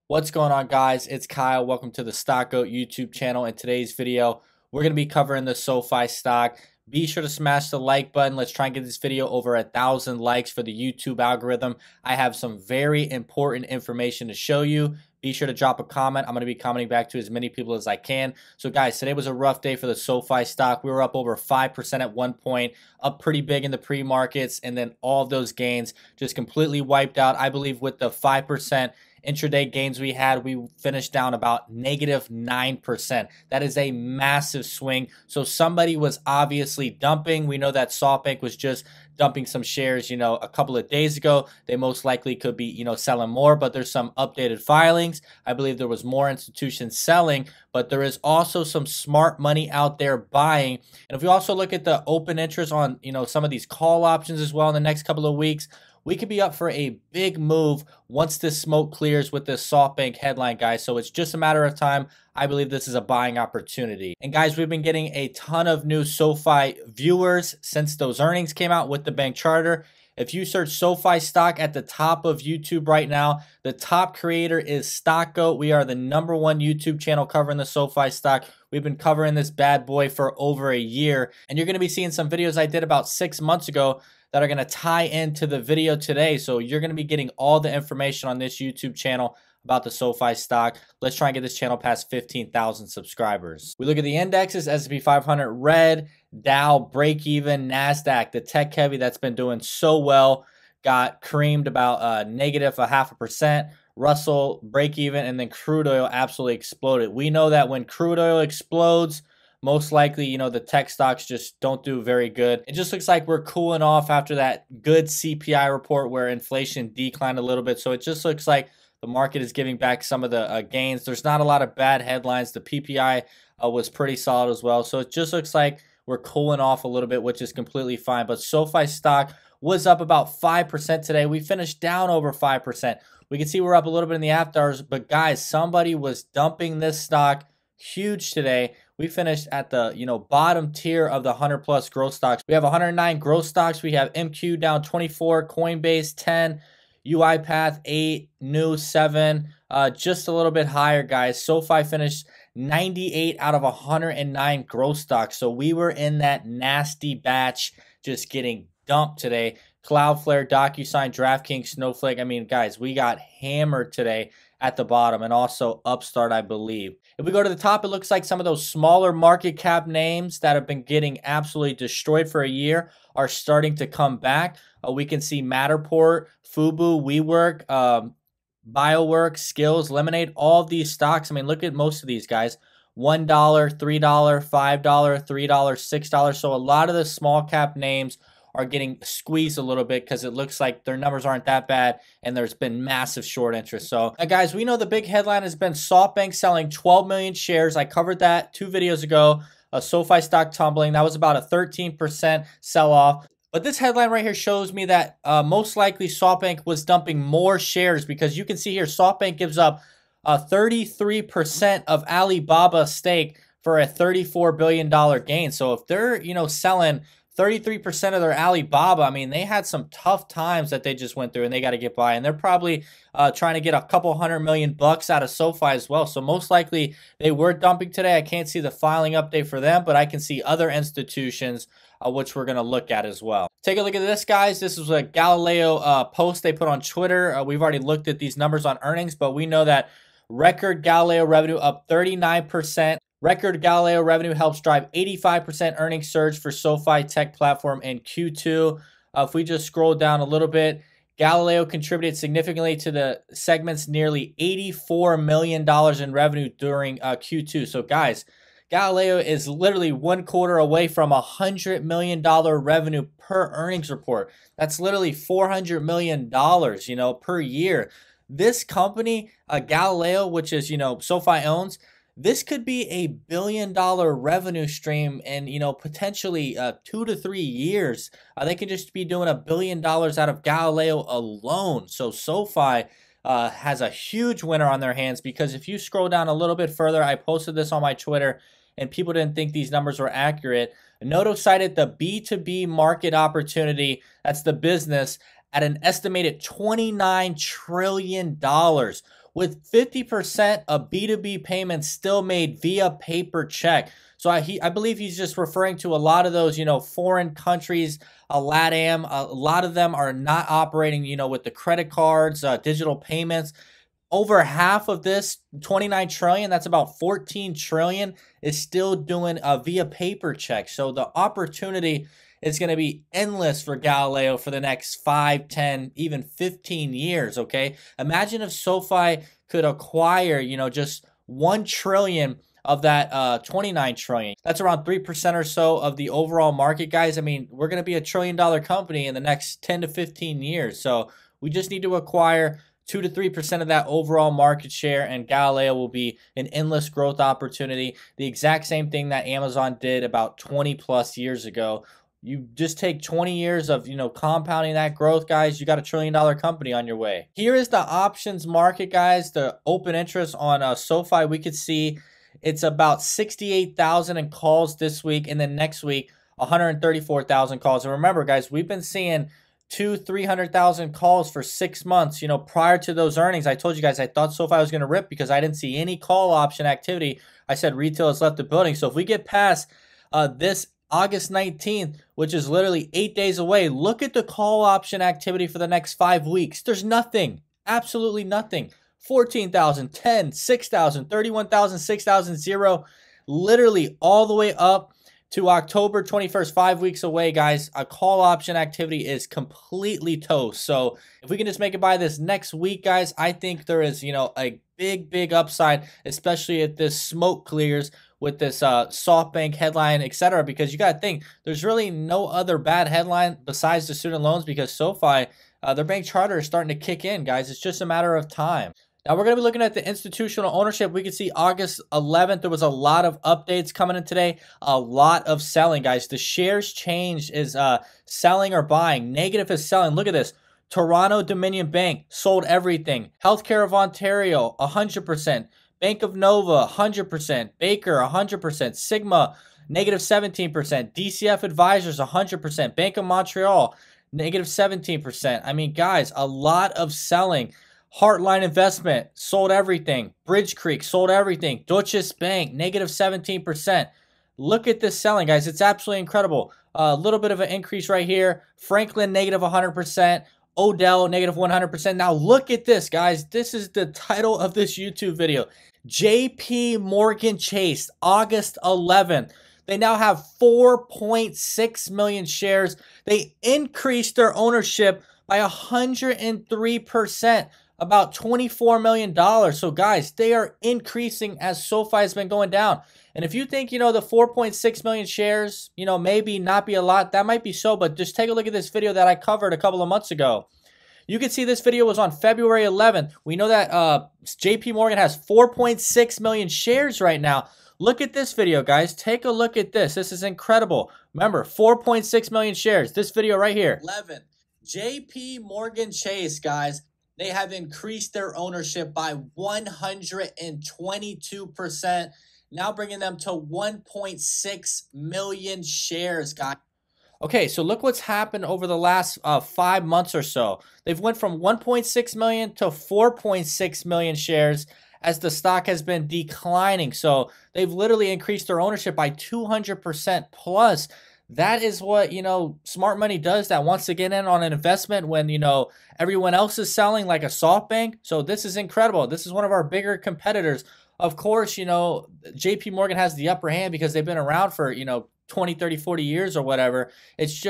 What's going on, guys? It's Kyle. Welcome to the Stock Goat YouTube channel. In today's video, we're going to be covering the Sofi stock. Be sure to smash the like button. Let's try and get this video over 1,000 likes for the YouTube algorithm. I have some very important information to show you. Be sure to drop a comment. I'm going to be commenting back to as many people as I can. So guys, today was a rough day for the Sofi stock. We were up over 5% at one point, up pretty big in the pre-markets, and then all of those gains just completely wiped out. I believe with the 5% intraday gains we had, we finished down about -9%. That is a massive swing. So somebody was obviously dumping. We know that Softbank was just dumping some shares, a couple of days ago. They most likely could be, selling more, but there's some updated filings. I believe there was more institutions selling, but there is also some smart money out there buying. And if we also look at the open interest on, some of these call options as well in the next couple of weeks, we could be up for a big move once this smoke clears with this Softbank headline, guys. So it's just a matter of time. I believe this is a buying opportunity. And guys, we've been getting a ton of new SoFi viewers since those earnings came out with the bank charter. If you search Sofi Stock at the top of YouTube right now, the top creator is Stock Goat. We are the #1 YouTube channel covering the Sofi stock. We've been covering this bad boy for over a year. And you're going to be seeing some videos I did about 6 months ago that are going to tie into the video today. So you're going to be getting all the information on this YouTube channel about the Sofi stock. Let's try and get this channel past 15,000 subscribers. We look at the indexes: S&P 500 red, Dow break even, NASDAQ, the tech heavy that's been doing so well, got creamed about negative 0.5%. Russell break even, and then crude oil absolutely exploded. We know that when crude oil explodes, most likely, the tech stocks just don't do very good. It just looks like we're cooling off after that good CPI report where inflation declined a little bit. So it just looks like the market is giving back some of the gains. There's not a lot of bad headlines. The PPI was pretty solid as well. So it just looks like we're cooling off a little bit, which is completely fine. But Sofi stock was up about 5% today. We finished down over 5%. We can see we're up a little bit in the after hours. But guys, somebody was dumping this stock huge today. We finished at the bottom tier of the 100+ growth stocks. We have 109 growth stocks. We have MQ down 24, Coinbase 10, UiPath 8, New 7, just a little bit higher, guys. SoFi finished 98 out of 109 growth stocks. So we were in that nasty batch just getting dumped today. Cloudflare, DocuSign, DraftKings, Snowflake. I mean, guys, we got hammered today at the bottom, and also Upstart, I believe. If we go to the top, it looks like some of those smaller market cap names that have been getting absolutely destroyed for a year are starting to come back. We can see Matterport, Fubu, WeWork, BioWorks, Skills, Lemonade, all of these stocks. I mean, look at most of these guys. $1, $3, $5, $3, $6. So a lot of the small cap names are getting squeezed a little bit because it looks like their numbers aren't that bad and there's been massive short interest. So guys, we know the big headline has been Softbank selling 12 million shares. I covered that 2 videos ago. Sofi stock tumbling. That was about a 13% sell-off. But this headline right here shows me that most likely Softbank was dumping more shares, because you can see here Softbank gives up 33% of Alibaba stake for a $34 billion gain. So if they're, selling 33% of their Alibaba, I mean, they had some tough times that they just went through and they got to get by. And they're probably trying to get a couple $100 million bucks out of SoFi as well. So most likely they were dumping today. I can't see the filing update for them, but I can see other institutions which we're going to look at as well. Take a look at this, guys. This is a Galileo post they put on Twitter. We've already looked at these numbers on earnings, but we know that record Galileo revenue up 39%. Record Galileo revenue helps drive 85% earnings surge for SoFi tech platform in Q2. If we just scroll down a little bit, Galileo contributed significantly to the segment's nearly $84 million in revenue during Q2. So guys, Galileo is literally 1 quarter away from $100 million revenue per earnings report. That's literally $400 million, per year. This company, Galileo, which is, SoFi owns, this could be a $1 billion revenue stream in, potentially 2 to 3 years. They could just be doing $1 billion out of Galileo alone. So SoFi has a huge winner on their hands, because if you scroll down a little bit further, I posted this on my Twitter and people didn't think these numbers were accurate. Noto cited the B2B market opportunity, that's the business, at an estimated $29 trillion, with 50% of B2B payments still made via paper check. So I believe he's just referring to a lot of those, foreign countries, LATAM. A lot of them are not operating, with the credit cards, digital payments. Over half of this 29 trillion, that's about 14 trillion, is still doing via paper check. So the opportunity is going to be endless for Galileo for the next 5, 10, even 15 years, okay? Imagine if SoFi could acquire, just 1 trillion of that 29 trillion. That's around 3% or so of the overall market, guys. I mean, we're going to be a $1 trillion company in the next 10 to 15 years. So we just need to acquire 2 to 3% of that overall market share, and Galileo will be an endless growth opportunity. The exact same thing that Amazon did about 20 plus years ago. You just take 20 years of, compounding that growth, guys, you got a $1 trillion company on your way. Here is the options market, guys. The open interest on SoFi, we could see it's about 68,000 in calls this week, and then next week, 134,000 calls. And remember, guys, we've been seeing 300,000 calls for 6 months. Prior to those earnings, I told you guys I thought SoFi was going to rip because I didn't see any call option activity. I said retail has left the building. So if we get past this August 19th, which is literally 8 days away, look at the call option activity for the next 5 weeks. There's nothing, absolutely nothing. 14,000, 10, 6,000, 31,000, 6,000, 0, literally all the way up to October 21st, 5 weeks away, guys. A call option activity is completely toast. So if we can just make it by this next week, guys, I think there is, a big upside, especially if this smoke clears with this Softbank headline, etc. Because you got to think, there's really no other bad headline besides the student loans, because SoFi, their bank charter is starting to kick in, guys. It's just a matter of time. Now, we're going to be looking at the institutional ownership. We can see August 11th, there was a lot of updates coming in today. A lot of selling, guys. The shares changed is selling or buying. Negative is selling. Look at this. Toronto Dominion Bank sold everything. Healthcare of Ontario, 100%. Bank of Nova, 100%. Baker, 100%. Sigma, negative 17%. DCF Advisors, 100%. Bank of Montreal, negative 17%. I mean, guys, a lot of selling. Heartline Investment sold everything. Bridge Creek sold everything. Deutsche Bank, negative 17%. Look at this selling, guys. It's absolutely incredible. A little bit of an increase right here. Franklin, negative 100%. Odell, negative 100%. Now look at this, guys. This is the title of this YouTube video. JP Morgan Chase, August 11th. They now have 4.6 million shares. They increased their ownership by 103%. About $24 million. So guys, they are increasing as SoFi has been going down. And if you think, the 4.6 million shares, maybe not be a lot, that might be so, but just take a look at this video that I covered a couple of months ago. You can see this video was on February 11th. We know that JP Morgan has 4.6 million shares right now. Look at this video, guys. Take a look at this. This is incredible. Remember, 4.6 million shares. This video right here. 11. JP Morgan Chase, guys. They have increased their ownership by 122%, now bringing them to 1.6 million shares, guys. Okay, so look what's happened over the last 5 months or so. They've went from 1.6 million to 4.6 million shares as the stock has been declining. So they've literally increased their ownership by 200% plus. That is what, smart money does, that wants to get in on an investment when, everyone else is selling, like a Softbank. So this is incredible. This is one of our bigger competitors. Of course, JP Morgan has the upper hand because they've been around for, 20, 30, 40 years or whatever. It's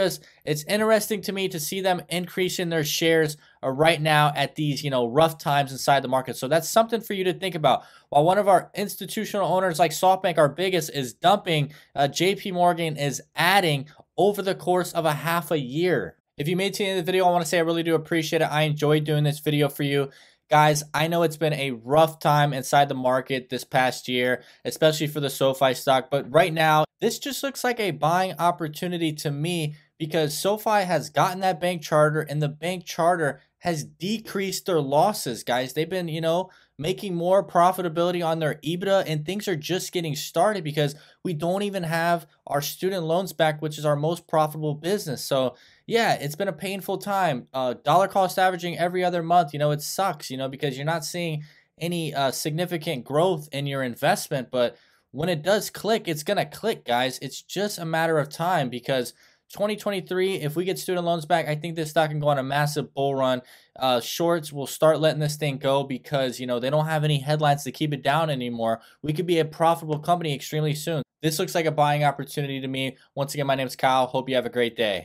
interesting to me to see them increasing their shares right now at these, rough times inside the market. So that's something for you to think about. While one of our institutional owners like Softbank, our biggest, is dumping, JP Morgan is adding over the course of a half a year. If you made it to the end of the video, I want to say I really do appreciate it. I enjoyed doing this video for you. Guys, I know it's been a rough time inside the market this past year, especially for the SoFi stock. But right now, this just looks like a buying opportunity to me because SoFi has gotten that bank charter and the bank charter has decreased their losses, guys. They've been, making more profitability on their EBITDA, and things are just getting started because we don't even have our student loans back, which is our most profitable business. So yeah, it's been a painful time. Dollar cost averaging every other month, it sucks, because you're not seeing any significant growth in your investment, but when it does click, it's gonna click, guys. It's just a matter of time because 2023, if we get student loans back, I think this stock can go on a massive bull run. Shorts will start letting this thing go because they don't have any headlines to keep it down anymore. We could be a profitable company extremely soon. This looks like a buying opportunity to me. Once again, my name is Kyle. Hope you have a great day.